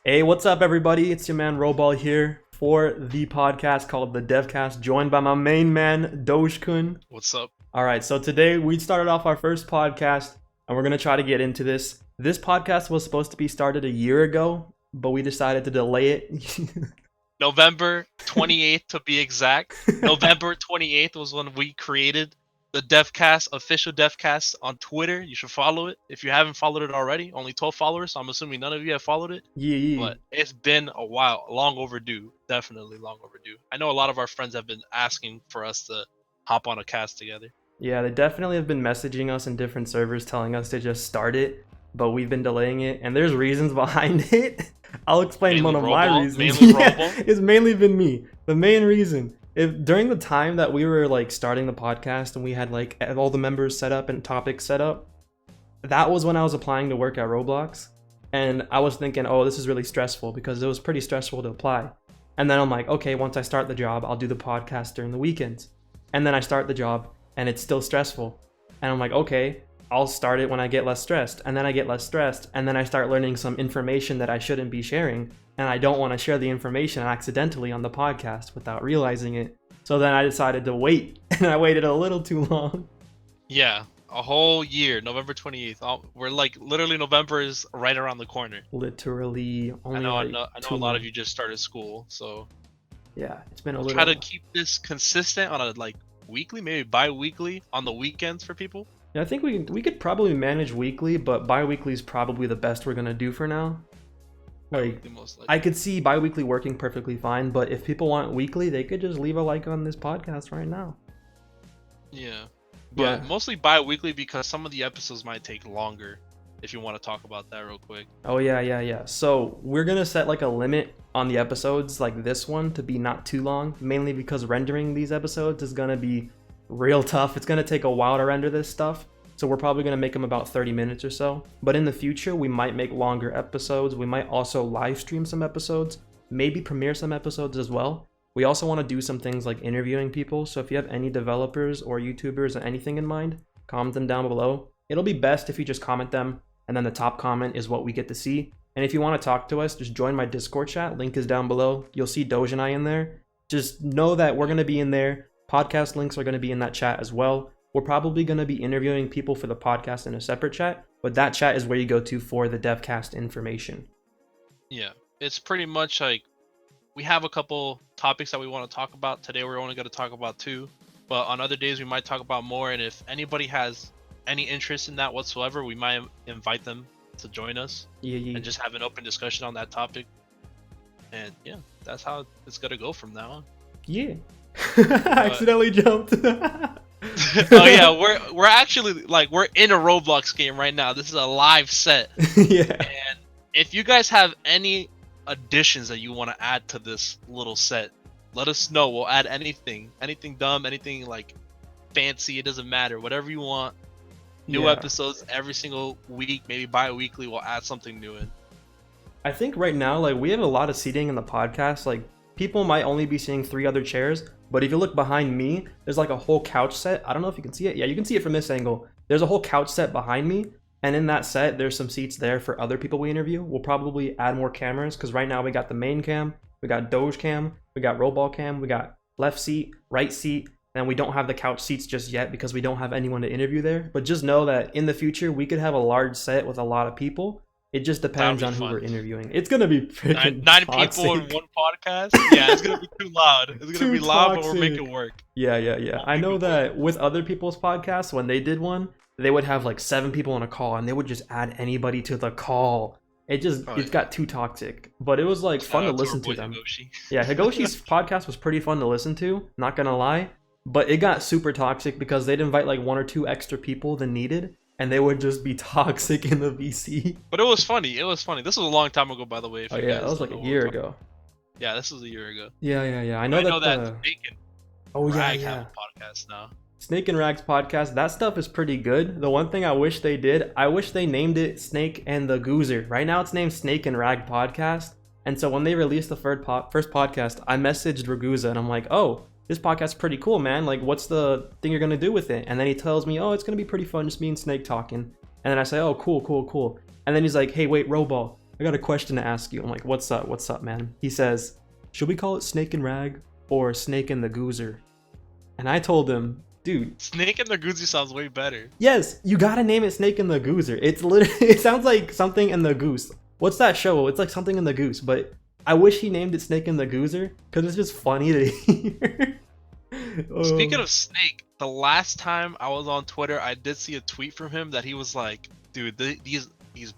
Hey, what's up, everybody? It's your man Roball here for the podcast called The Devcast, joined by my main man, Doge-kun. What's up? All right, so today we started off our first podcast, and we're going to try to get into this. This podcast was supposed to be started a year ago, but we decided to delay it. November 28th to be exact. November 28th was when we created the Devcast, official Devcast on Twitter. You should follow it. If you haven't followed it already, only 12 followers, so I'm assuming none of you have followed it. Yeah. But it's been a while, long overdue. Definitely long overdue. I know a lot of our friends have been asking for us to hop on a cast together. Yeah, they definitely have been messaging us in different servers telling us to just start it, but we've been delaying it, and there's reasons behind it. I'll explain Mainly one of my Roball? reasons. Mainly Roball? It's mainly been me. The main reason, if during the time that we were like starting the podcast and we had like all the members set up and topics set up, that was when I was applying to work at Roblox, and I was thinking, oh, this is really stressful because it was pretty stressful to apply. And then I'm like, okay, once I start the job, I'll do the podcast during the weekends. And then I start the job and it's still stressful. And I'm like, okay, I'll start it when I get less stressed. And then I get less stressed. And then I start learning some information that I shouldn't be sharing. And I don't want to share the information accidentally on the podcast without realizing it. So then I decided to wait. And I waited a little too long. Yeah, a whole year, November 28th. We're like, literally November is right around the corner. Literally only I know like a lot of you just started school, so yeah, it's been a we'll little. try to keep this consistent on a like weekly, maybe bi-weekly on the weekends for people. Yeah, I think we could probably manage weekly, but bi-weekly is probably the best we're gonna do for now. Like, Bi-weekly, most likely. I could see bi-weekly working perfectly fine, but if people want weekly, they could just leave a like on this podcast right now. Yeah, but Yeah. mostly bi-weekly because some of the episodes might take longer. If you want to talk about that real quick. Oh yeah. So we're gonna set like a limit on the episodes like this one to be not too long, mainly because rendering these episodes is gonna be real tough. It's gonna take a while to render this stuff. So we're probably gonna make them about 30 minutes or so. But in the future, we might make longer episodes. We might also live stream some episodes, maybe premiere some episodes as well. We also want to do some things like interviewing people. So if you have any developers or YouTubers or anything in mind, comment them down below. It'll be best if you just comment them, and then the top comment is what we get to see. And if you want to talk to us, just join my Discord chat. Link is down below. You'll see Doge and I in there. Just know that we're going to be in there. Podcast links are going to be in that chat as well. We're probably going to be interviewing people for the podcast in a separate chat, but that chat is where you go to for the Devcast information. Yeah, it's pretty much like we have a couple topics that we want to talk about. Today we're only going to talk about 2, but on other days we might talk about more. And if anybody has any interest in that whatsoever, we might invite them to join us and just have an open discussion on that topic. And yeah, that's how it's gonna go from now on. Yeah. I accidentally jumped. Oh yeah, we're actually like we're in a Roblox game right now. This is a live set. Yeah. And if you guys have any additions that you want to add to this little set, let us know. We'll add anything dumb, anything like fancy. It doesn't matter. Whatever you want. New episodes every single week, maybe bi-weekly. We'll add something new in. I think right now, like, we have a lot of seating in the podcast. Like, people might only be seeing 3 other chairs, but if you look behind me, there's like a whole couch set. I don't know if you can see it. Yeah, you can see it from this angle. There's a whole couch set behind me, and in that set, there's some seats there for other people we interview. We'll probably add more cameras, because right now we got the main cam, we got Doge cam, we got Roball cam, we got left seat, right seat, and we don't have the couch seats just yet because we don't have anyone to interview there. But just know that in the future, we could have a large set with a lot of people. It just depends on who we're interviewing. It's going to be freaking nine toxic. people in one podcast? Yeah, it's going to be too loud. It's going to be loud, but we'll make it work. Yeah. I know that with other people's podcasts, when they did one, they would have like 7 people on a call, and they would just add anybody to the call. It got too toxic. But it was like fun to listen to them. Higoshi. Yeah, Higoshi's podcast was pretty fun to listen to, not going to lie. But it got super toxic because they'd invite like 1 or 2 extra people than needed, and they would just be toxic in the VC. But it was funny. This was a long time ago, by the way. Oh yeah, that was like a year ago. Yeah, this was a year ago. Yeah. I know that Snake and Oh Rag yeah. have a podcast now. Snake and Rag's podcast, that stuff is pretty good. The one thing I wish they did, I wish they named it Snake and the Goozer. Right now it's named Snake and Rag Podcast. And so when they released the first podcast, I messaged Raguza and I'm like, oh, this podcast's pretty cool, man. Like, what's the thing you're going to do with it? And then he tells me, oh, it's going to be pretty fun, just me and Snake talking. And then I say, oh, cool. And then he's like, hey, wait, Roball, I got a question to ask you. I'm like, what's up? What's up, man? He says, should we call it Snake and Rag or Snake and the Goozer? And I told him, dude, Snake and the Goozy sounds way better. yes, you gotta name it Snake and the Goozer. It's literally, it sounds like something in the goose. What's that show? It's like something in the goose, but I wish he named it Snake and the Goozer because it's just funny to hear. Speaking of Snake, the last time I was on Twitter, I did see a tweet from him that he was like, "Dude, these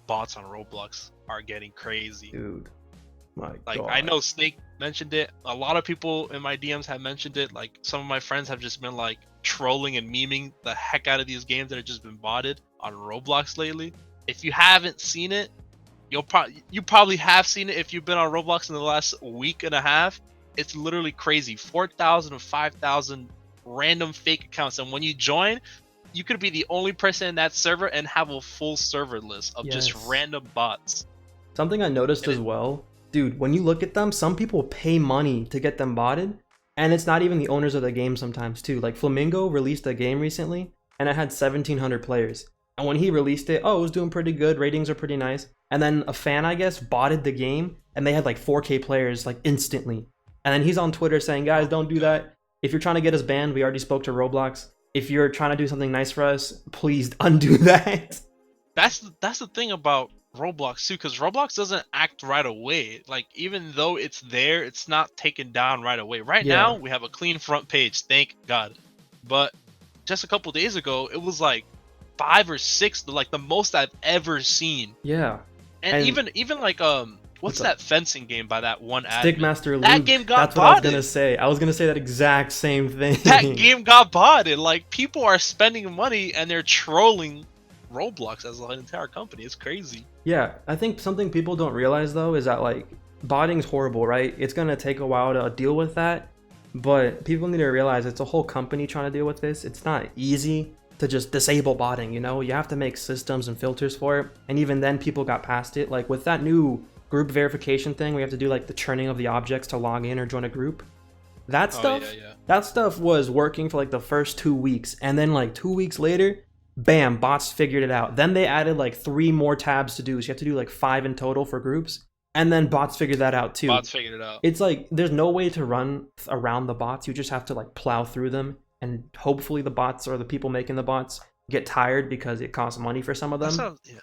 bots on Roblox are getting crazy." Dude, my Like, God. I know Snake mentioned it. A lot of people in my DMs have mentioned it. Like, some of my friends have just been like trolling and memeing the heck out of these games that have just been botted on Roblox lately. If you haven't seen it, you probably have seen it if you've been on Roblox in the last week and a half. It's literally crazy. 4,000 or 5,000 random fake accounts, and when you join, you could be the only person in that server and have a full server list of just Yes. random bots. Something I noticed as well, dude, when you look at them, some people pay money to get them botted, and it's not even the owners of the game sometimes too. Like Flamingo released a game recently, and it had 1,700 players. And when he released it, oh, it was doing pretty good, ratings are pretty nice. And then a fan, I guess, botted the game, and they had like 4K players like instantly. And then he's on Twitter saying, guys, don't do that. If you're trying to get us banned, we already spoke to Roblox. If you're trying to do something nice for us, please undo that. That's the thing about Roblox too, because Roblox doesn't act right away. Like, even though it's there, it's not taken down right away. Right Yeah. now, we have a clean front page, thank God. But just a couple days ago, it was like 5 or 6, like the most I've ever seen. Yeah. And, And- even like what's What's that fencing game by that one admin? Stickmaster Luke. That game got That's what I was botted. gonna say. I was gonna say that exact same thing. That game got botted. Like, people are spending money and they're trolling Roblox as an entire company. It's crazy. Yeah, I think something people don't realize though is that like botting's horrible, right? It's gonna take a while to deal with that, but people need to realize it's a whole company trying to deal with this. It's not easy to just disable botting, you know? You have to make systems and filters for it, and even then people got past it. Like with that new group verification thing, we have to do like the churning of the objects to log in or join a group. That stuff, that stuff was working for like the first 2 weeks, and then like 2 weeks later, bam, bots figured it out. Then they added like 3 more tabs to do, so you have to do like 5 in total for groups, and then bots figured that out too. Bots figured it out. It's like there's no way to run around the bots. You just have to like plow through them, and hopefully the bots or the people making the bots get tired because it costs money for some of them. Yeah.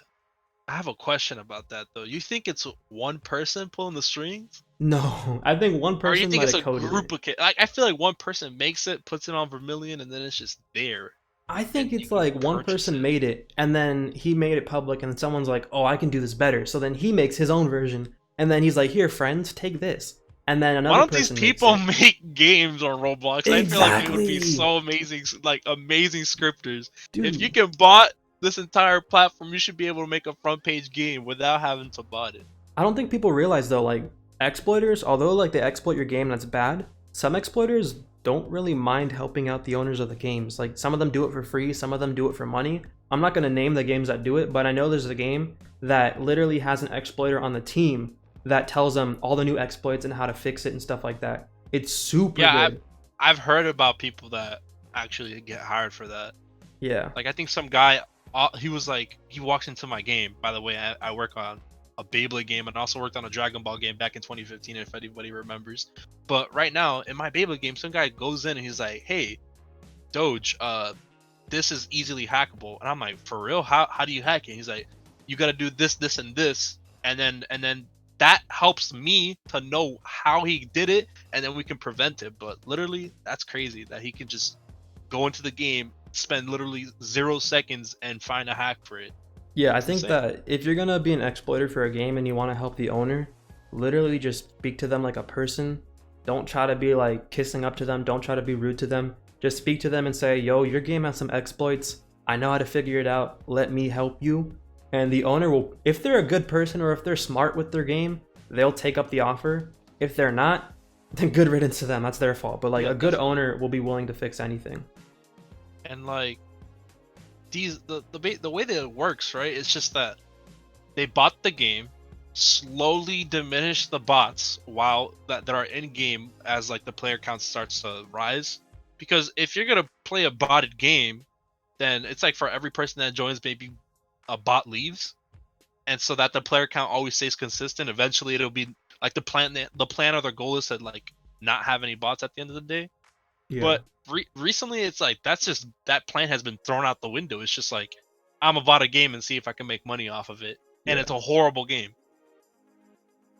I have a question about that though. You think it's one person pulling the strings? No, I think one Or you person think might it's have a coded group it. of kids? Like, I feel like one person makes it, puts it on Vermilion, and then it's just there. I think and it's you like can one purchase person it. made it, and then he made it public, and someone's like, "Oh, I can do this better." So then he makes his own version, and then he's like, "Here, friends, take this." And then another Why don't these person people makes make games on Roblox? I feel like they would be Exactly. so amazing, like amazing scripters. it. If you Dude, can bot this entire platform, you should be able to make a front page game without having to bot it. I don't think people realize though, like exploiters, although like they exploit your game, that's bad. Some exploiters don't really mind helping out the owners of the games. Like some of them do it for free, some of them do it for money. I'm not gonna name the games that do it, but I know there's a game that literally has an exploiter on the team that tells them all the new exploits and how to fix it and stuff like that. It's super Yeah, good. I've heard about people that actually get hired for that. Yeah. Like, I think some guy, he was like, he walks into my game. By the way, I work on a Beyblade game and also worked on a Dragon Ball game back in 2015, if anybody remembers. But right now, in my Beyblade game, some guy goes in and he's like, "Hey, Doge, this is easily hackable." And I'm like, "For real? How do you hack it?" He's like, "You got to do this, this, and this, and then that helps me to know how he did it, and then we can prevent it." But literally, that's crazy that he can just go into the game, spend literally 0 seconds, and find a hack for it. Yeah, I It's think insane. that if you're gonna be an exploiter for a game and you want to help the owner, literally just speak to them like a person. Don't try to be like kissing up to them. Don't try to be rude to them. Just speak to them and say, "Yo, your game has some exploits. I know how to figure it out. Let me help you." And the owner will, if they're a good person or if they're smart with their game, they'll take up the offer. If they're not, then good riddance to them. That's their fault. But like Yeah, a good definitely. owner will be willing to fix anything. And like, the way that it works, right? It's just that they bought the game, slowly diminish the bots while that are in game as like the player count starts to rise. Because if you're gonna play a botted game, then it's like for every person that joins, maybe a bot leaves, and so that the player count always stays consistent. Eventually, it'll be like the plan or the goal is to like not have any bots at the end of the day. Yeah. But recently, it's like that plan has been thrown out the window. It's just like I'm about a game and see if I can make money off of it, and Yeah. it's a horrible game.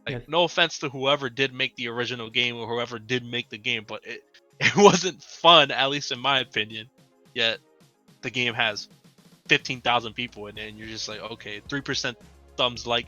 Like, Yeah. no offense to whoever did make the original game or whoever did make the game, but it wasn't fun, at least in my opinion. Yet the game has 15,000 people in it, and you're just like, okay, 3% thumbs like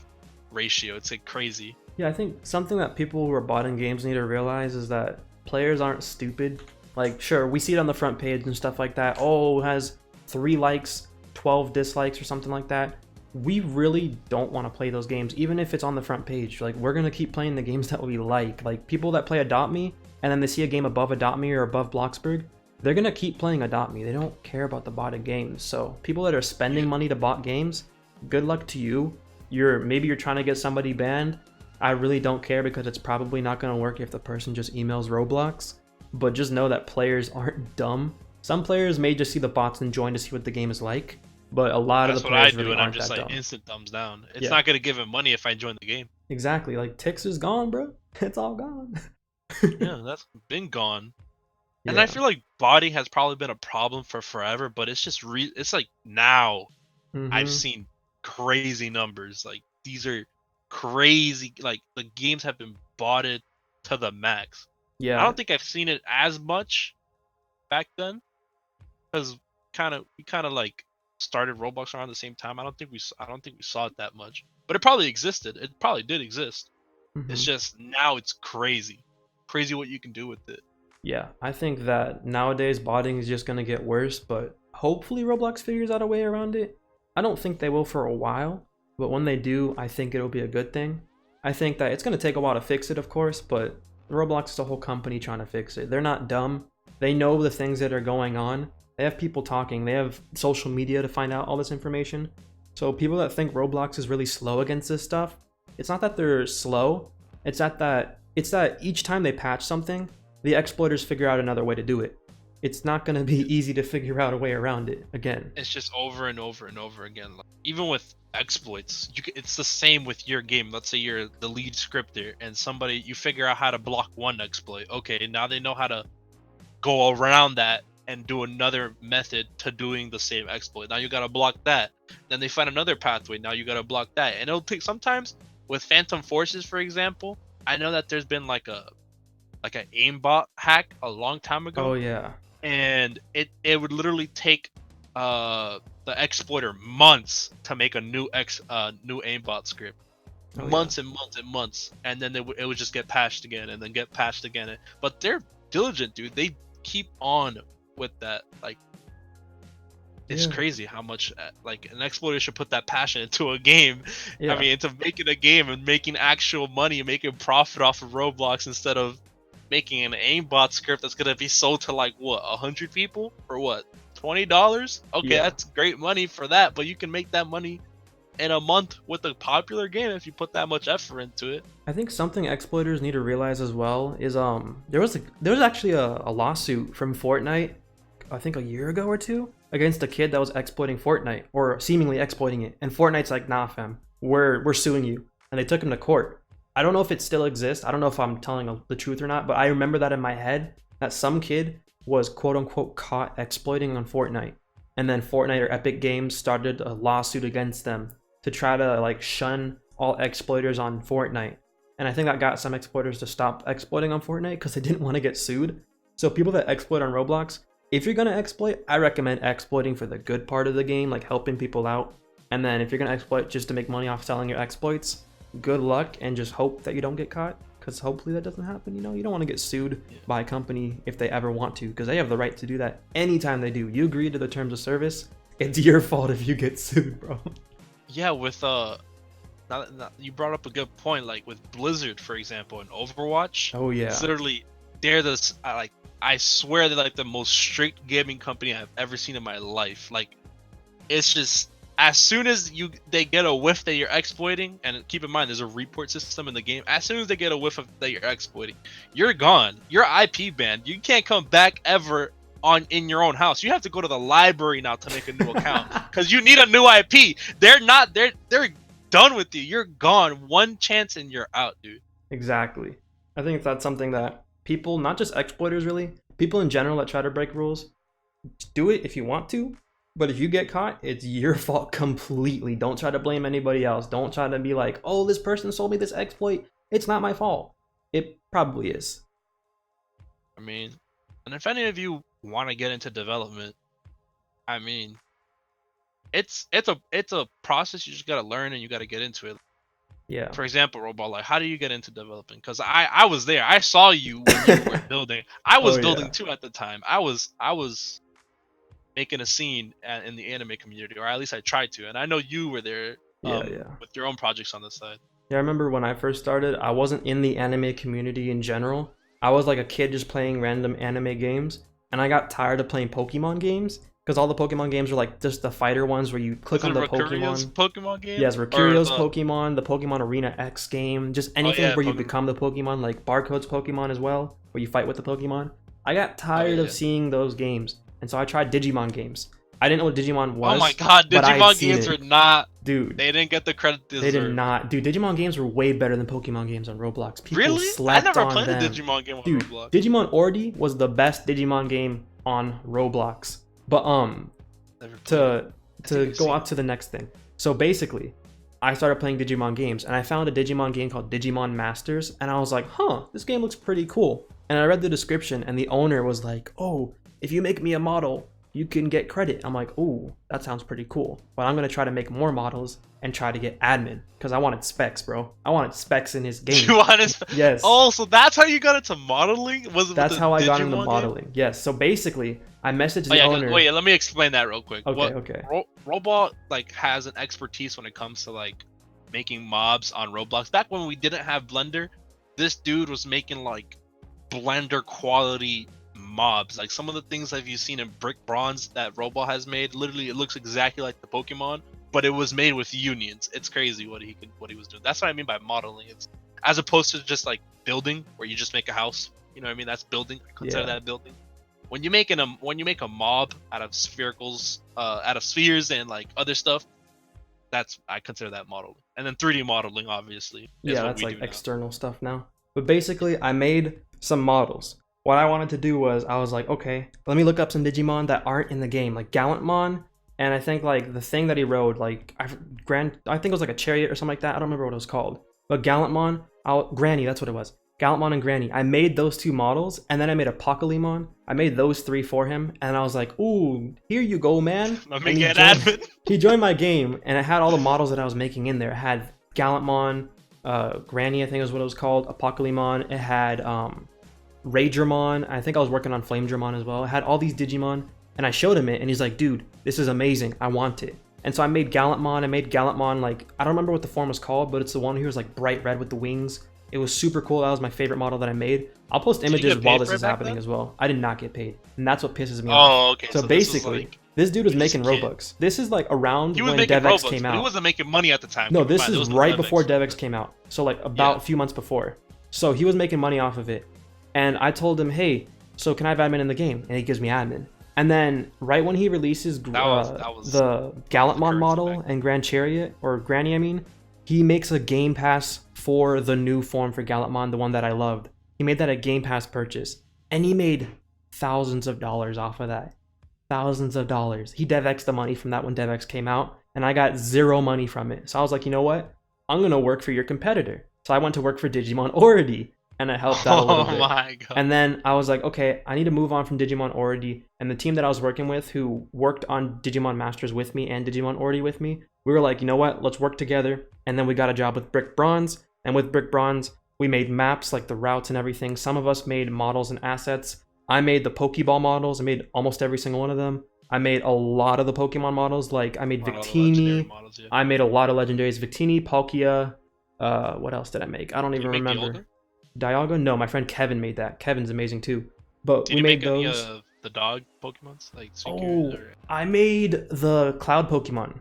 ratio. It's like crazy. Yeah, I think something that people who are botting games need to realize is that players aren't stupid. Like, sure, we see it on the front page and stuff like that. Oh, it has 3 likes, 12 dislikes or something like that. We really don't want to play those games, even if it's on the front page. Like, we're going to keep playing the games that we like. Like, people that play Adopt Me, and then they see a game above Adopt Me or above Bloxburg, they're going to keep playing Adopt Me. They don't care about the botted games. So, people that are spending money to bot games, good luck to you. Maybe you're trying to get somebody banned. I really don't care because it's probably not going to work if the person just emails Roblox. But just know that players aren't dumb. Some players may just see the bots and join to see what the game is like. But a lot of the players really aren't that dumb. That's what I do, and I'm just like instant thumbs down. It's Yeah. not gonna give him money if I join the game. Exactly. Like, Tix is gone, bro. It's all gone. Yeah, that's been gone. And Yeah. I feel like botting has probably been a problem for forever, but it's just it's like now I've Mhm. seen crazy numbers. Like, these are crazy. Like, the games have been botted to the max. Yeah. I don't think I've seen it as much back then, because we kind of like started Roblox around the same time. I don't think we saw it that much, but it probably existed. It probably did exist. It's Mhm. just now it's crazy what you can do with it. Yeah, I think that nowadays botting is just going to get worse, but hopefully Roblox figures out a way around it. I don't think they will for a while, but when they do, I think it'll be a good thing. I think that it's going to take a while to fix it, of course, but Roblox is a whole company trying to fix it. They're not dumb. They know the things that are going on. They have people talking. They have social media to find out all this information. So people that think Roblox is really slow against this stuff, it's not that they're slow. It's that each time they patch something, the exploiters figure out another way to do it. It's not going to be easy to figure out a way around it again. It's just over and over and over again. Like, even with exploits, it's the same with your game. Let's say you're the lead scripter and you figure out how to block one exploit. Okay, now they know how to go around that and do another method to doing the same exploit. Now you gotta block that. Then they find another pathway. Now you gotta block that. And it'll take sometimes with Phantom Forces, for example. I know that there's been like an aimbot hack a long time ago. Oh yeah. And it would literally take the exploiter months to make a new aimbot script. Oh, Months and months and months, and then it would just get patched again and then get patched again. But they're diligent, dude. They keep on with that. Like, it's crazy how much like an exploiter should put that passion into a game. Yeah. I mean, into making a game and making actual money and making profit off of Roblox instead of making an aimbot script that's gonna be sold to like what, 100 people for what, $20? Okay, Yeah. that's great money for that, but you can make that money in a month with a popular game if you put that much effort into it. I think something exploiters need to realize as well is there was actually a lawsuit from Fortnite, I think a year ago or two, against a kid that was exploiting Fortnite or seemingly exploiting it, and Fortnite's like, nah fam, we're suing you, and they took him to court. I don't know if it still exists. I don't know if I'm telling the truth or not, but I remember that in my head that some kid was quote unquote caught exploiting on Fortnite, and then Fortnite or Epic Games started a lawsuit against them to try to like shun all exploiters on Fortnite. And I think that got some exploiters to stop exploiting on Fortnite because they didn't want to get sued. So people that exploit on Roblox, if you're going to exploit, I recommend exploiting for the good part of the game, like helping people out. And then if you're going to exploit just to make money off selling your exploits, good luck and just hope that you don't get caught, because hopefully that doesn't happen. You know, you don't want to get sued by a company if they ever want to, because they have the right to do that anytime they do. You agree to the terms of service, it's your fault if you get sued, bro. Yeah, with you brought up a good point. Like with Blizzard, for example, in Overwatch. Oh yeah. It's literally they're I swear they're like the most strict gaming company I've ever seen in my life. Like, it's just as soon as they get a whiff that you're exploiting, and keep in mind there's a report system in the game. As soon as they get a whiff of that you're exploiting, you're gone. You're IP banned. You can't come back ever in your own house. You have to go to the library now to make a new account because you need a new IP. They're done with you. You're gone. One chance and you're out, dude. Exactly. I think that's something that people, not just exploiters really, people in general that try to break rules, do it if you want to, but if you get caught, it's your fault completely. Don't try to blame anybody else. Don't try to be like, oh, this person sold me this exploit. It's not my fault. It probably is. I mean, and if any of you want to get into development, I mean, it's a process. You just gotta learn and you gotta get into it. Yeah. For example, Roball, like, how do you get into developing? Because I was there. I saw you when you were building. I was building too at the time. I was making a scene in the anime community, or at least I tried to. And I know you were there with your own projects on the side. Yeah, I remember when I first started, I wasn't in the anime community in general. I was like a kid just playing random anime games, and I got tired of playing Pokemon games because all the Pokemon games were like just the fighter ones where you click on the Pokemon game? Yes, Ricurio's Pokemon, the Pokemon Arena X game, just anything where you become the Pokemon, like Barcode's Pokemon as well, where you fight with the Pokemon. I got tired of seeing those games, and so I tried Digimon games. I didn't know what Digimon was. Oh my god, Digimon games were not... Dude. They didn't get the credit they deserved. They did not. Dude, Digimon games were way better than Pokemon games on Roblox. People really? slept I never on played them. a Digimon game on Dude, Roblox. Digimon Ordi was the best Digimon game on Roblox. But to go on to the next thing. So basically, I started playing Digimon games, and I found a Digimon game called Digimon Masters, and I was like, huh, this game looks pretty cool. And I read the description, and the owner was like, oh, if you make me a model, you can get credit. I'm like, ooh, that sounds pretty cool. But I'm gonna try to make more models and try to get admin, because I wanted specs, bro. I wanted specs in his game. You wanted Yes. Oh, so that's how you got into modeling? That's how I got into modeling. Yes. So basically, I messaged the owner. Wait, let me explain that real quick. Okay. Roball like has an expertise when it comes to like making mobs on Roblox. Back when we didn't have Blender, this dude was making like Blender quality mobs. Like some of the things that you've seen in Brick Bronze that Roball has made, literally it looks exactly like the Pokemon, but it was made with unions. It's crazy what he was doing. That's what I mean by modeling. It's as opposed to just like building where you just make a house. You know what I mean? That's building. I consider that building. When you make a mob out of sphericals, out of spheres and like other stuff, I consider that modeling. And then 3D modeling, obviously. Yeah, that's like external stuff now. But basically, I made some models. What I wanted to do was, I was like, okay, let me look up some Digimon that aren't in the game, like Gallantmon, and I think like the thing that he rode, like I think it was like a chariot or something like that. I don't remember what it was called. But Gallantmon, Granny, that's what it was. Gallantmon and Granny. I made those two models, and then I made a Apocalypse. I made those three for him, and I was like, ooh, here you go, man. Let me get admin. He joined my game, and it had all the models that I was making in there. It had Gallantmon, Granny, I think is what it was called, Apocalypse. It had Ragermon. I think I was working on Flamedramon as well. It had all these Digimon, and I showed him it, and he's like, dude, this is amazing. I want it. And so I made Gallantmon. I made Gallantmon, like, I don't remember what the form was called, but it's the one who was like bright red with the wings. It was super cool. That was my favorite model that I made. I'll post images while this is happening as well. I did not get paid, and that's what pisses me off. Oh, okay. So basically, this dude was making Robux. This is like around when DevX came out. He wasn't making money at the time. No, this is right before DevX came out. So like about a few months before. So he was making money off of it. And I told him, hey, so can I have admin in the game? And he gives me admin. And then right when he releases the Gallantmon model and Grand Chariot, or Granny, I mean, he makes a Game Pass for the new form for Gallantmon, the one that I loved. He made that a Game Pass purchase. And he made thousands of dollars off of that. Thousands of dollars. He DevX'd the money from that when DevX came out, and I got zero money from it. So I was like, you know what? I'm going to work for your competitor. So I went to work for Digimon Ordi, and I helped out a little bit. My God. And then I was like, okay, I need to move on from Digimon Ordi. And the team that I was working with, who worked on Digimon Masters with me and Digimon Ordi with me, we were like, you know what? Let's work together. And then we got a job with Brick Bronze. And with Brick Bronze, we made maps, like the routes and everything. Some of us made models and assets. I made the Pokeball models. I made almost every single one of them. I made a lot of the Pokemon models. Like I made Victini. I made a lot of legendaries. Victini, Palkia. What else did I make? I don't even remember. Dialga? No, my friend Kevin made that. Kevin's amazing too. But we made those. Any of the dog Pokemons? Like I made the Cloud Pokemon.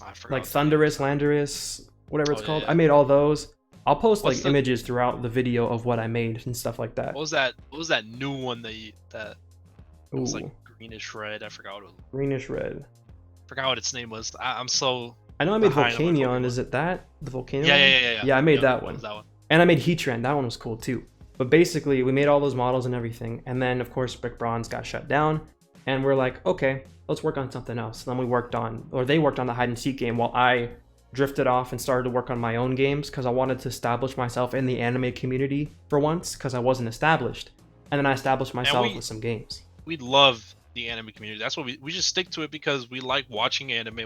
I forgot. Like Thundurus, Landorus, whatever it's called. I made all those. I'll post like images throughout the video of what I made and stuff like that. What was that new one that was like greenish red? I forgot what it was. Greenish red. Forgot what its name was. I'm so I know I The made high note Volcanion. Pokemon. Is it that? The Volcano Yeah, one? yeah, yeah, yeah. Yeah, I made Yep, that it one. was that one. And I made Heatran. That one was cool too. But basically, we made all those models and everything. And then, of course, Brick Bronze got shut down. And we're like, okay, let's work on something else. And then they worked on the hide and seek game while I drifted off and started to work on my own games because I wanted to establish myself in the anime community for once because I wasn't established. And then I established myself with some games. We love the anime community. That's what we just stick to it because we like watching anime.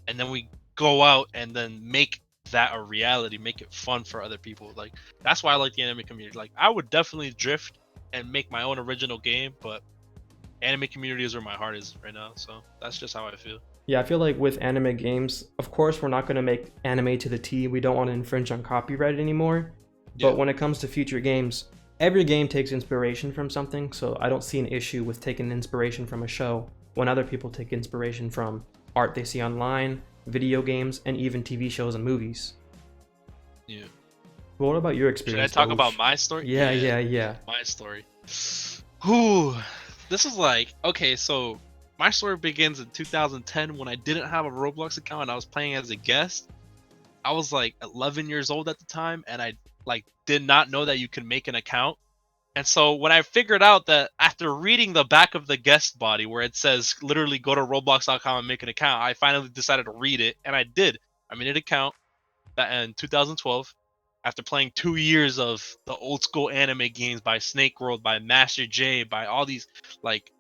And then we go out and then make that a reality, make it fun for other people. Like that's why I like the anime community. Like I would definitely drift and make my own original game, but anime community is where my heart is right now. So that's just how I feel. Yeah, I feel like with anime games, of course, we're not going to make anime to the T. We don't want to infringe on copyright anymore. But Yeah. when it comes to future games, every game takes inspiration from something. So I don't see an issue with taking inspiration from a show when other people take inspiration from art they see online, video games, and even TV shows and movies. Yeah. What about your Should experience? I talk Doge? about my story? Yeah. My story. Whew. This is like, okay, so my story begins in 2010 when I didn't have a Roblox account and I was playing as a guest. I was like 11 years old at the time and I like did not know that you could make an account. And so when I figured out that after reading the back of the guest body where it says literally go to roblox.com and make an account, I finally decided to read it and I did. I made an account in 2012 after playing 2 years of the old school anime games by Snake World, by Master J, by all these like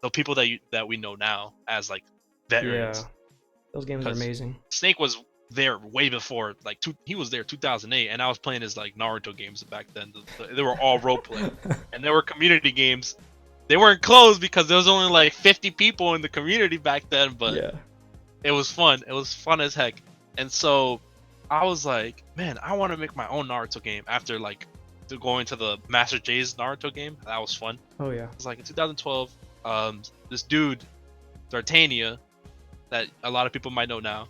the people that we know now as like veterans. Yeah, those games are amazing. Snake was there way before, like he was there 2008, and I was playing his like Naruto games back then. They were all role play, and there were community games. They weren't closed because there was only like 50 people in the community back then, but yeah. it was fun. It was fun as heck. And so I was like, man, I want to make my own Naruto game after like going to the Master J's Naruto game. That was fun. Oh yeah. It was like in 2012. This dude, D'Artania, that a lot of people might know now,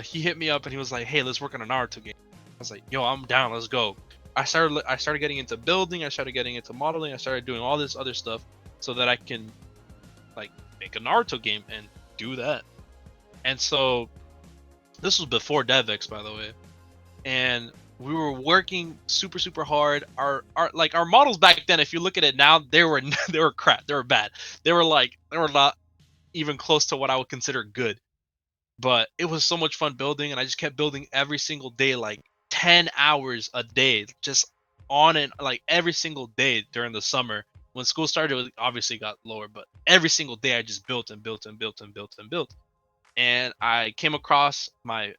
he hit me up and he was like, hey, let's work on a Naruto game. I was like, yo, I'm down, let's go. I started getting into building, I started getting into modeling, I started doing all this other stuff so that I can like make a Naruto game and do that. And so this was before DevX, by the way, and we were working super hard. Our models back then, if you look at it now, they were crap, they were bad, they were not even close to what I would consider good. But it was so much fun building, and I just kept building every single day, like 10 hours a day, just on and like every single day during the summer. When school started, it obviously got lower, but every single day I just built and built and built and built and built. And I came across my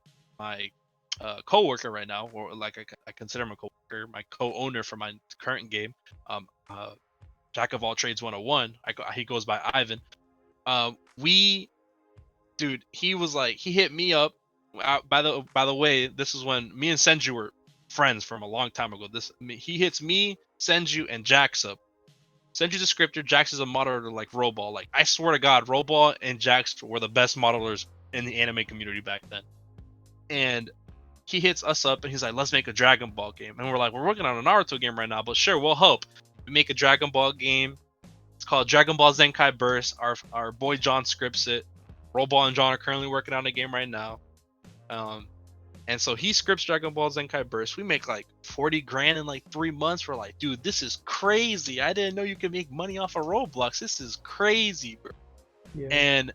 coworker right now, or like I consider him a coworker, my co-owner for my current game, Jack of all trades 101. He goes by Ivan. He was like, he hit me up. By the way, this is when me and Senju were friends from a long time ago. He hits me, Senju, and Jax up. Senju's a scripter, Jax is a modeler like Roball. Like I swear to God, Roball and Jax were the best modelers in the anime community back then. And he hits us up and he's like, let's make a Dragon Ball game. And we're like, we're working on a Naruto game right now, but sure, we'll help. We make a Dragon Ball game. It's called Dragon Ball Zenkai Burst. Our boy John scripts it. Roball and John are currently working on a game right now. And so he scripts Dragon Ball Zenkai Burst. We make like 40 grand in like 3 months. We're like, dude, this is crazy. I didn't know you could make money off of Roblox. This is crazy, bro. Yeah. And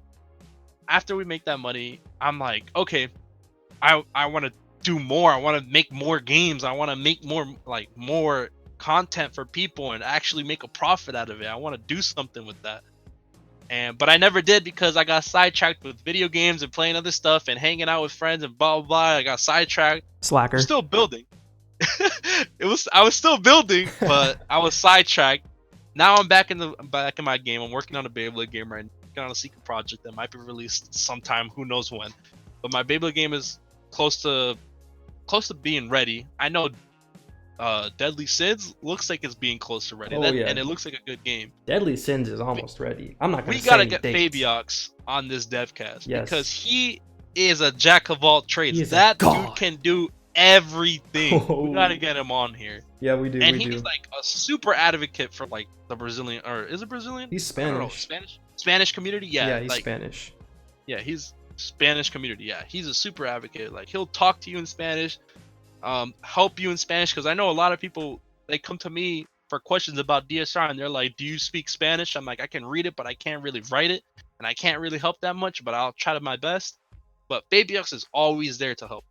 after we make that money, I'm like, okay, I want to do more. I want to make more games. I want to make more content for people and actually make a profit out of it. I want to do something with that. But I never did because I got sidetracked with video games and playing other stuff and hanging out with friends and blah blah blah. I got sidetracked. Slacker. I'm still building. I was still building, but I was sidetracked. Now I'm back in my game. I'm working on a Beyblade game right now. Working on a secret project that might be released sometime, who knows when. But my Beyblade game is close to being ready. I know Deadly Sins looks like it's being close to ready. Yeah. And it looks like a good game. Deadly Sins is almost ready. I'm not gonna We say gotta any get dates. Fabiox on this devcast because Yes. he is a jack of all trades. He is a That god. dude can do everything. Oh. We gotta get him on here. Yeah, we do. And we he's do. like a super advocate for like the Brazilian, or is it Brazilian? He's I don't know, Spanish. Spanish community. Yeah, He's like, Spanish. yeah, he's Spanish community. Yeah, he's a super advocate. Like he'll talk to you in Spanish, help you in Spanish, because I know a lot of people, they come to me for questions about DSR and they're like, "Do you speak Spanish?" I'm like, "I can read it, but I can't really write it, and I can't really help that much, but I'll try to my best." But Baby X is always there to help.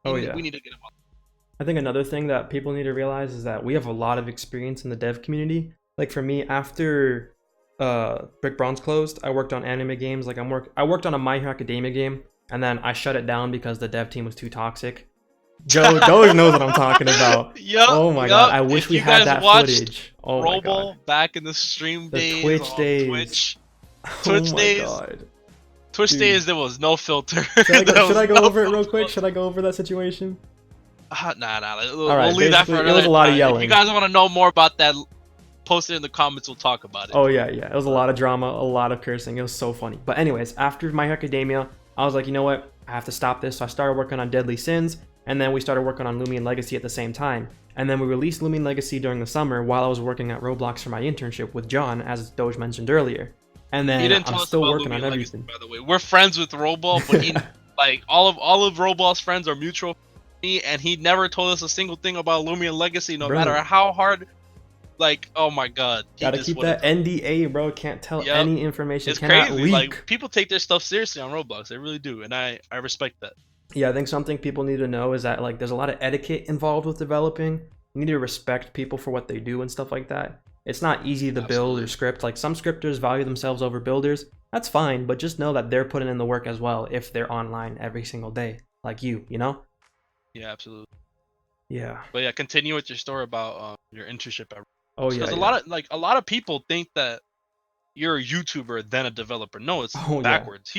Oh yeah. We need to get him on. I think another thing that people need to realize is that we have a lot of experience in the dev community. Like for me, after Brick Bronze closed, I worked on anime games. Like I worked on a My Hero Academia game, and then I shut it down because the dev team was too toxic. Doge knows what I'm talking about. Yep, Oh my god, I wish we had that footage. Oh my god. Roball back in the stream days, The Twitch on days. Twitch. Oh Twitch my days. god. Twitch Dude. days, there was no filter. Should I go over it real quick? Should I go over that situation? Nah. We'll right, leave that for basically, another it was a lot of time. yelling. If you guys want to know more about that, post it in the comments. We'll talk about it. Oh yeah. It was a lot of drama, a lot of cursing. It was so funny. But anyways, after My Hero Academia, I was like, you know what? I have to stop this. So I started working on Deadly Sins, and then we started working on Lumion Legacy at the same time. And then we released Lumion Legacy during the summer while I was working at Roblox for my internship with John, as Doge mentioned earlier. And then I'm still working on everything. By the way, we're friends with Roball, but he like all of Roball's friends are mutual. Me, and he never told us a single thing about Lumion Legacy, no matter how hard. Like, oh my god, gotta keep that NDA, bro. Can't tell any information. It's cannot crazy. leak. Like people take their stuff seriously on Roblox, they really do, and I respect that. Yeah, I think something people need to know is that like there's a lot of etiquette involved with developing. You need to respect people for what they do and stuff like that. It's not easy to build or script. Like some scripters value themselves over builders. That's fine, but just know that they're putting in the work as well if they're online every single day, like you know? Yeah, absolutely. Yeah. But yeah, continue with your story about your internship at. Oh yeah. Because a lot of people think that you're a YouTuber then a developer. No, it's backwards.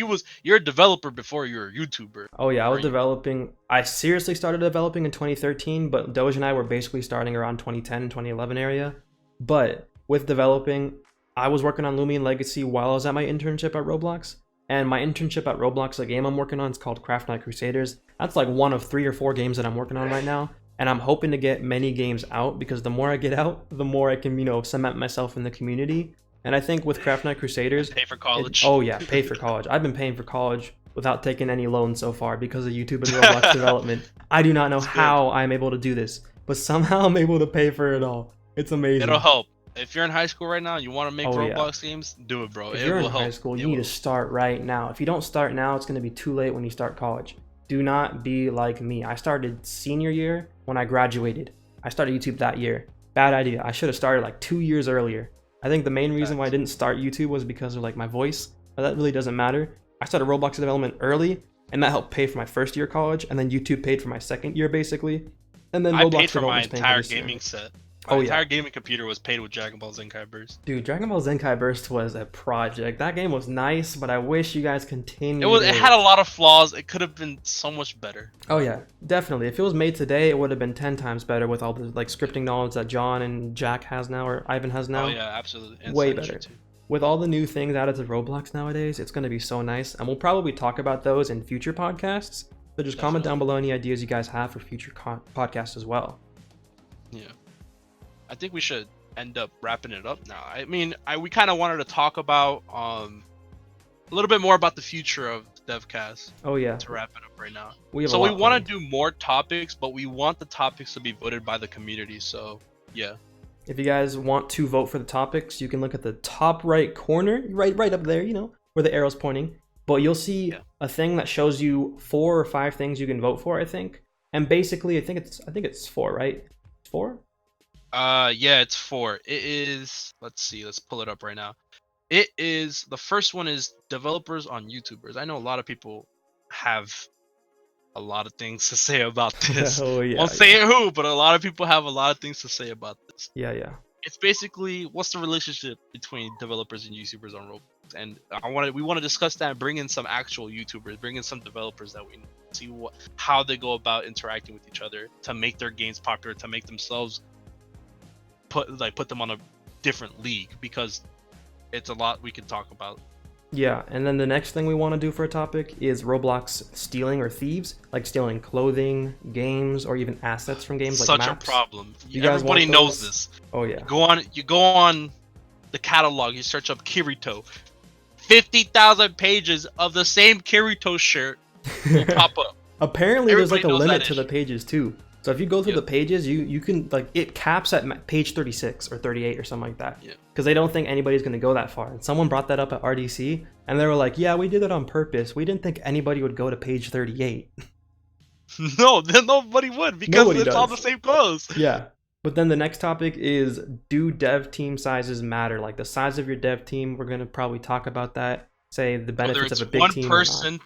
You're a developer before you're a YouTuber. Oh yeah, I was developing. I seriously started developing in 2013, but Doge and I were basically starting around 2010, 2011 area. But with developing, I was working on Lumion Legacy while I was at my internship at Roblox. And my internship at Roblox, the game I'm working on, is called Craft Night Crusaders. That's like one of 3 or 4 games that I'm working on right now. And I'm hoping to get many games out because the more I get out, the more I can, cement myself in the community. And I think with Craft Night Crusaders... Pay for college. Pay for college. I've been paying for college without taking any loans so far because of YouTube and Roblox development. I do not know how I'm able to do this, but somehow I'm able to pay for it all. It's amazing. It'll help. If you're in high school right now and you want to make Roblox games, do it, bro. If you're in high school, you need to start right now. If you don't start now, it's going to be too late when you start college. Do not be like me. I started senior year when I graduated. I started YouTube that year. Bad idea. I should have started like 2 years earlier. I think the main reason why I didn't start YouTube was because of like my voice, but that really doesn't matter. I started Roblox development early, and that helped pay for my first year of college, and then YouTube paid for my second year basically. And then I Roblox paid for my entire gaming set. My entire gaming computer was paid with Dragon Ball Zenkai Burst. Dude, Dragon Ball Zenkai Burst was a project. That game was nice, but I wish you guys continued. It had a lot of flaws. It could have been so much better. Oh yeah, definitely. If it was made today, it would have been 10 times better with all the like scripting knowledge that John and Jack has now, or Ivan has now. Oh yeah, absolutely. And way better. With all the new things added to Roblox nowadays, it's going to be so nice, and we'll probably talk about those in future podcasts. So just comment down below any ideas you guys have for future podcasts as well. Yeah. I think we should end up wrapping it up now. I mean, we kind of wanted to talk about a little bit more about the future of DevCast. Oh yeah. To wrap it up right now. We want to do more topics, but we want the topics to be voted by the community. So yeah. If you guys want to vote for the topics, you can look at the top right corner, right up there, where the arrow's pointing. But you'll see a thing that shows you 4 or 5 things you can vote for, I think. And basically, I think it's 4, right? 4? Yeah, it's 4. It is, let's see, let's pull it up right now. It is, the first one is developers on YouTubers. I know a lot of people have a lot of things to say about this. Won't say who, but a lot of people have a lot of things to say about this. Yeah. It's basically, what's the relationship between developers and YouTubers on Roblox? And we want to discuss that and bring in some actual YouTubers, bring in some developers that we know, see how they go about interacting with each other to make their games popular, to make themselves put them on a different league, because it's a lot we can talk about. Yeah, and then the next thing we want to do for a topic is Roblox stealing or thieves, like stealing clothing, games, or even assets from games like maps. Such a problem. Everybody knows this. Oh yeah. You go on the catalog, you search up Kirito. 50,000 pages of the same Kirito shirt will pop up. Apparently, there's like a Everybody knows limit that to the issue. pages too. So if you go through Yep. the pages, you can like it caps at page 36 or 38 or something like that. Yeah. Because they don't think anybody's gonna go that far. And someone brought that up at RDC, and they were like, "Yeah, we did it on purpose. We didn't think anybody would go to page 38." No, then nobody would because Nobody it's all the does. same clothes. Yeah. But then the next topic is, do dev team sizes matter? Like the size of your dev team, we're gonna probably talk about that. Say the Whether benefits it's of a big one team or not. person,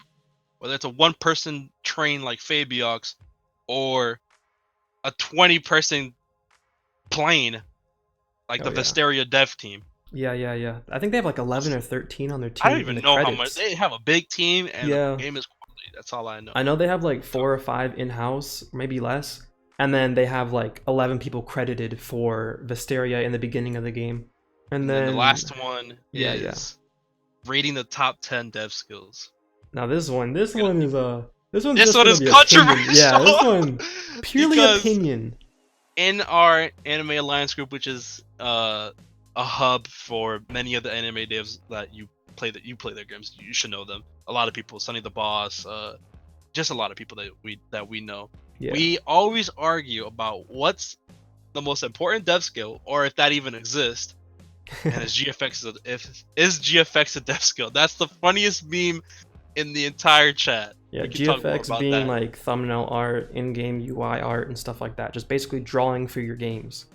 whether it's a one-person train like Fabiox, or a 20-person plane like Oh, the yeah. Visteria dev team. Yeah. I think they have like 11 or 13 on their team. I don't in even the know credits. how much. They have a big team and Yeah. the game is quality. That's all I know. I know they have like 4 or 5 in-house, maybe less. And then they have like 11 people credited for Visteria in the beginning of the game. And then the last one Yeah, is rating the top 10 dev skills. Now this one is This one this one's is just gonna be controversial. opinion. Yeah, this one purely Because opinion. in our Anime Alliance group, which is a hub for many of the anime devs that you play their games, you should know them. A lot of people, Sonny the Boss, just a lot of people that we know. Yeah. We always argue about what's the most important dev skill, or if that even exists. And is GFX a dev skill? That's the funniest meme in the entire chat. Yeah, We can talk more GFX about being that. like thumbnail art, in-game UI art, and stuff like that. Just basically drawing for your games.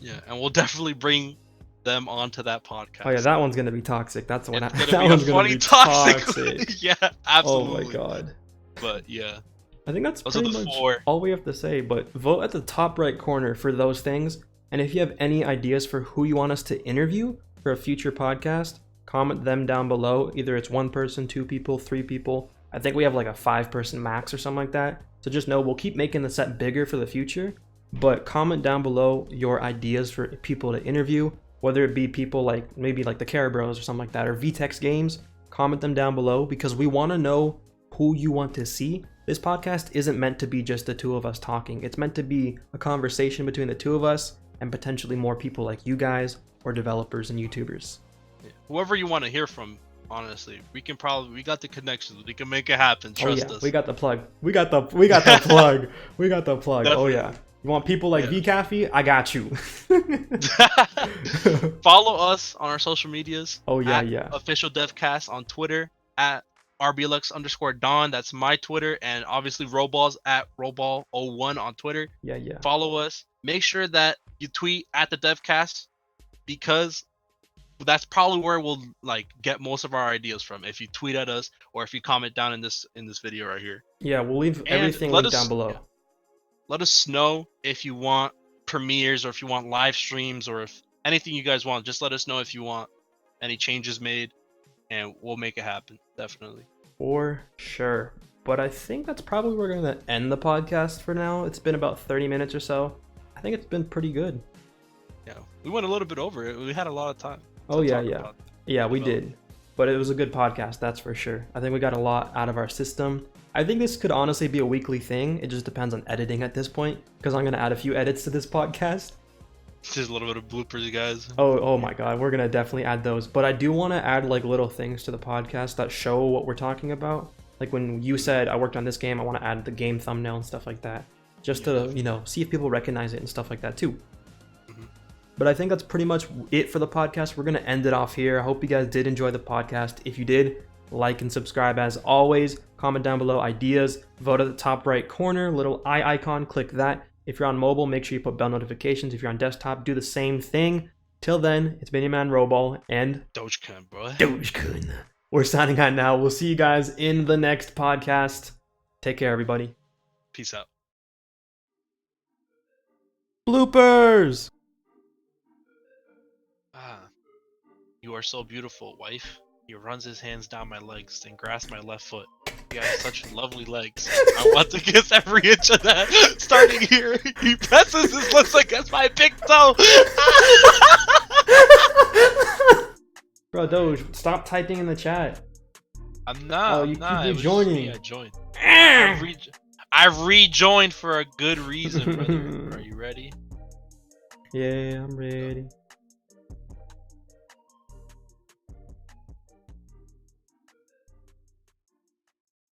Yeah, and we'll definitely bring them onto that podcast. Oh yeah, that one's gonna be toxic. That's the one. It's That gonna be one's a gonna funny be toxic. toxic. Yeah, Oh absolutely. my god. But yeah, I think that's those are pretty the much 4. all we have to say, but vote at the top right corner for those things. And if you have any ideas for who you want us to interview for a future podcast, comment them down below. Either it's 1 person, 2 people, 3 people. I think we have like a 5-person max or something like that. So just know we'll keep making the set bigger for the future. But comment down below your ideas for people to interview, whether it be people like maybe like the Carabros or something like that, or VTEX Games. Comment them down below because we want to know who you want to see. This podcast isn't meant to be just the 2 of us talking. It's meant to be a conversation between the 2 of us and potentially more people like you guys or developers and YouTubers. Yeah. Whoever you want to hear from, honestly, we got the connections. We can make it happen. Trust us. We got the plug. We got the plug. We got the plug. Definitely. Oh yeah. You want people like VCaffey? I got you. Follow us on our social medias. Oh yeah, at yeah. Official DevCast on Twitter, at RBLux_Don. That's my Twitter, and obviously Roball's at Roball01 on Twitter. Yeah. Follow us. Make sure that you tweet at the DevCast because that's probably where we'll like get most of our ideas from. If you tweet at us or if you comment down in this video right here. Yeah, we'll leave And everything linked down below. Yeah. Let us know if you want premieres or if you want live streams or if anything you guys want. Just let us know if you want any changes made, and we'll make it happen. Definitely. For sure. But I think that's probably where we're going to end the podcast for now. It's been about 30 minutes or so. I think it's been pretty good. Yeah, we went a little bit over it. We had a lot of time. Oh yeah. Yeah, we did. But it was a good podcast, that's for sure. I think we got a lot out of our system. I think this could honestly be a weekly thing. It just depends on editing at this point, because I'm going to add a few edits to this podcast. Just a little bit of bloopers, you guys. Oh my god, we're going to definitely add those. But I do want to add like little things to the podcast that show what we're talking about. Like when you said I worked on this game, I want to add the game thumbnail and stuff like that. Just to, see if people recognize it and stuff like that too. But I think that's pretty much it for the podcast. We're going to end it off here. I hope you guys did enjoy the podcast. If you did, like and subscribe as always. Comment down below ideas. Vote at the top right corner, little eye icon, click that. If you're on mobile, make sure you put bell notifications. If you're on desktop, do the same thing. Till then, it's been your man Roball and Dogecoin, bro. Dogecoin. We're signing out now. We'll see you guys in the next podcast. Take care, everybody. Peace out. Bloopers! You are so beautiful, wife. He runs his hands down my legs, then grasps my left foot. You have such lovely legs. I want to kiss every inch of that. Starting here, he presses his lips against my big toe. Bro, Doge, stop typing in the chat. I'm not. Oh, you nah, keep it was just joining. me, I joined. I rejoined for a good reason, brother. Are you ready? Yeah, I'm ready.